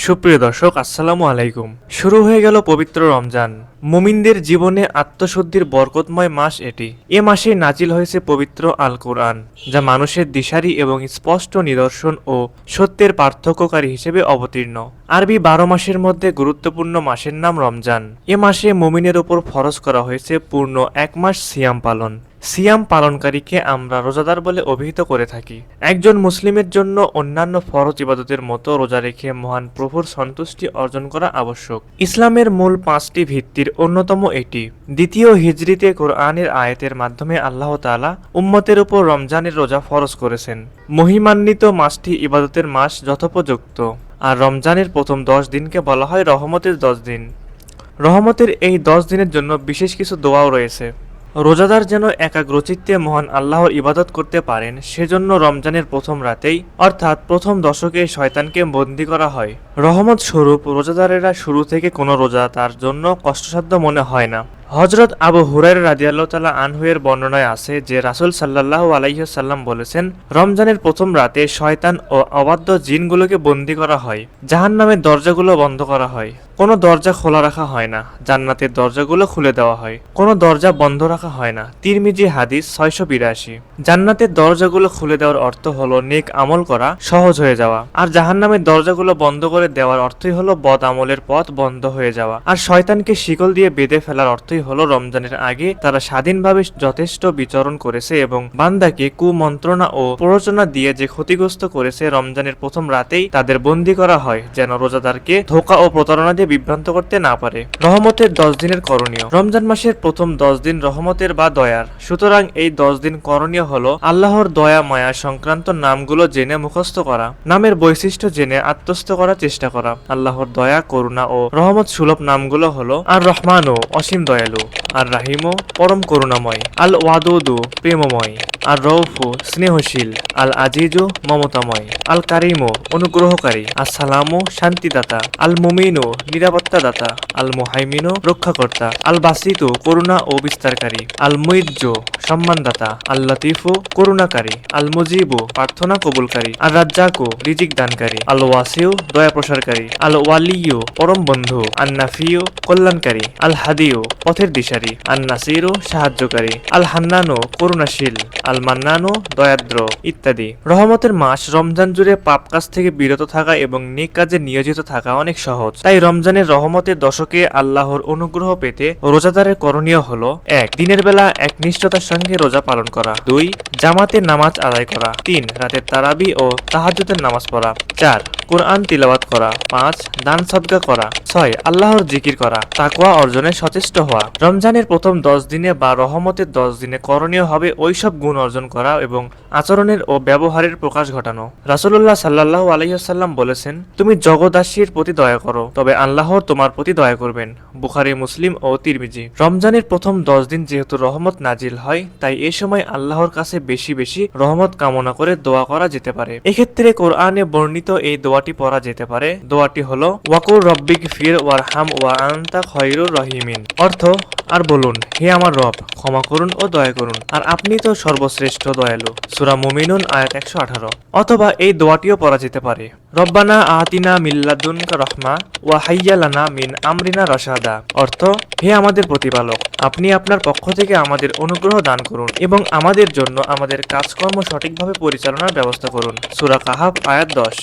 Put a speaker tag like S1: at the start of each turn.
S1: সুপ্রিয় দর্শক, আসসালামু আলাইকুম। শুরু হয়ে গেল পবিত্র রমজান। মুমিনদের জীবনে আত্মশুদ্ধির বরকতময় মাস এটি। এ মাসে নাজিল হয়েছে পবিত্র আল কোরআন, যা মানুষের দিশারি এবং স্পষ্ট নিদর্শন ও সত্যের পার্থক্যকারী হিসেবে অবতীর্ণ। আরবি 12 মাসের মধ্যে গুরুত্বপূর্ণ মাসের নাম রমজান। এ মাসে মুমিনের উপর ফরজ করা হয়েছে পূর্ণ এক মাস সিয়াম পালন। সিয়াম পালনকারীকে আমরা রোজাদার বলে অভিহিত করে থাকি। একজন মুসলিমের জন্য অন্যান্য ফরজ ইবাদতের মতো রোজা রেখে মহান প্রভুর সন্তুষ্টি অর্জন করা আবশ্যক। ইসলামের মূল 5টি ভিত্তির অন্যতম এটি। দ্বিতীয় হিজরিতে কোরআনের আয়াতের মাধ্যমে আল্লাহ তাআলা উম্মতের উপর রমজানের রোজা ফরজ করেছেন। মহিমান্বিত মাসটি ইবাদতের মাস যথোপযুক্ত। আর রমজানের প্রথম 10 দিনকে বলা হয় রহমতের 10 দিন। রহমতের এই 10 দিনের জন্য বিশেষ কিছু দোয়াও রয়েছে। রোজাদার যেন একাগ্রচিত্তে মহান আল্লাহর ইবাদত করতে পারেন, সেজন্য রমজানের প্রথম রাতেই অর্থাৎ প্রথম দশকে শয়তানকে বন্দী করা হয়। রহমত স্বরূপ রোজাদারেরা শুরু থেকে কোনো রোজা তার জন্য কষ্টসাধ্য মনে হয় না। হযরত আবু হুরায়রা রাদিয়াল্লাহু তাআলা আনহু এর বর্ণনায় আছে যে রাসূল সাল্লাল্লাহু আলাইহি ওয়াসাল্লাম বলেছেন, রমজানের প্রথম রাতে শয়তান ও অবাধ্য জিনগুলোকে বন্দী করা হয়। জাহান্নামের দরজাগুলো বন্ধ করা হয়। কোনো দরজা খোলা রাখা হয় না। জান্নাতের দরজাগুলো খুলে দেওয়া হয়। কোনো দরজা বন্ধ রাখা হয় না। তিরমিজি হাদিস 682। জান্নাতের দরজাগুলো খুলে দেওয়ার অর্থ হলো নেক আমল করা সহজ হয়ে যাওয়া, আর জাহান্নামের দরজাগুলো বন্ধ করে দেওয়ার অর্থই হলো বদ আমলের পথ বন্ধ হয়ে যাওয়া। আর শয়তানকে শিকল দিয়ে বেঁধে ফেলার অর্থই হলো রমজানের আগে তারা স্বাধীনভাবে যথেষ্ট বিচরণ করেছে এবং বান্দাকে কুমন্ত্রণা ও প্ররোচনা দিয়ে যে ক্ষতিগ্রস্ত করেছে, রমজানের প্রথম রাতেই তাদের বন্দী করা হয় যেন রোজাদারকে ধোঁকা ও প্রতারণা দিয়ে বিভ্রান্ত করতে না পারে। রহমতের 10 দিনের করণীয়। রমজান মাসের প্রথম 10 দিন রহমতের বা দয়ার, সুতরাং এই 10 দিন করণীয় হলো আল্লাহর দয়া মায়া সংক্রান্ত নামগুলো জেনে মুখস্থ করা, নামের বৈশিষ্ট্য জেনে আত্মস্থ করার চেষ্টা করা। আল্লাহর দয়া, করুণা ও রহমত সুলভ নামগুলো হলো আর রহমানও অসীম দয়ালু, আর রাহিমও পরম করুণাময়, আল ওয়াদুদু প্রেমময়, আর রউফু স্নেহশীল, আল আজিজু মমতাময়, আল কারিমু অনুগ্রহকারী, আসসালামু শান্তিদাতা, আল মুমিনু নিরাপত্তাদাতা, আল মুহাইমিনু রক্ষাকর্তা, আল বাসিতু করুণা ও বিস্তারকারী, আল মুইজ্জু সম্মানদাতা, আল লতিফু করুণাকারী, আল মুজিবু প্রার্থনা কবুলকারী, আর রাজ্জাকু রিজিক দানকারী, আল ওয়াসিউ দয়া প্রসারকারী, আল ওয়ালিয়ু পরম বন্ধু, আন নাফিউ কল্যাণকারী, আল হাদিউ পথের দিশারি, আন নাসিরু সাহায্যকারী, আল হান্নানু করুণাশীল, আল মান্নানু দয়াদ্র ইত্যাদি। রহমতের মাস রমজান জুড়ে পাপ কাজ থেকে বিরত থাকা এবং নেক কাজে নিয়োজিত থাকা অনেক সহজ। তাই রমজানের রহমতের দশকে আল্লাহর অনুগ্রহ পেতে রোজাদারের করণীয় হলো: 1. দিনের বেলা একনিষ্ঠতার সঙ্গে রোজা পালন করা। 2. জামাতে নামাজ আদায় করা। 3. রাতের তারাবি ও তাহাজ্জুদের নামাজ পড়া। 4. কোরআন তিলাওয়াত করা। 5. দান সদকা করা। 6. আল্লাহর জিকির করা। তাকওয়া অর্জনে সচেষ্ট হওয়া। রমজানের প্রথম 10 দিনে বা রহমতের 10 দিনে করণীয় হবে ওইসব গুণ অর্জন করা এবং আচরণের ও ব্যবহারের প্রকাশ ঘটানো। রাসূলুল্লাহ সাল্লাল্লাহু আলাইহি ওয়াসাল্লাম বলেছেন, তুমি জগদাসীর প্রতি দয়া করো, তবে আল্লাহর তোমার প্রতি দয়া করবেন। বুখারী, মুসলিম ও তিরমিজি। রমজানের প্রথম 10 দিন যেহেতু রহমত নাজিল হয়, তাই এ সময় আল্লাহর কাছে বেশি বেশি রহমত কামনা করে দোয়া করা যেতে পারে। এক্ষেত্রে কোরআনে বর্ণিত এই দোয়াটি পড়া যেতে পারে। দোয়াটি হলো ওয়াকুর রব্বিক ফির ওয়ারহাম ওয়া আনতা খয়রুর রহিমিন। অর্থ: আর বলুন, হে আমার রব, ক্ষমা করুন ও দয়া করুন, আর আপনি তো সর্বশ্রেষ্ঠ দয়ালু। সূরা মুমিনুন আয়াত 118। অথবা এই দোয়াটিও পড়া যেতে পারে: রব্বানা আতিনা মিল্লাদুনকা রাহমা ওয়া হাইয়্যা লানা মিন আমরিনা রাশাদা। অর্থ: হে আমাদের প্রতিপালক, আপনি আপনার পক্ষ থেকে আমাদের অনুগ্রহ দান করুন এবং আমাদের জন্য আমাদের কাজকর্ম সঠিকভাবে পরিচালনার ব্যবস্থা করুন। সূরা কাহাফ আয়াত 10।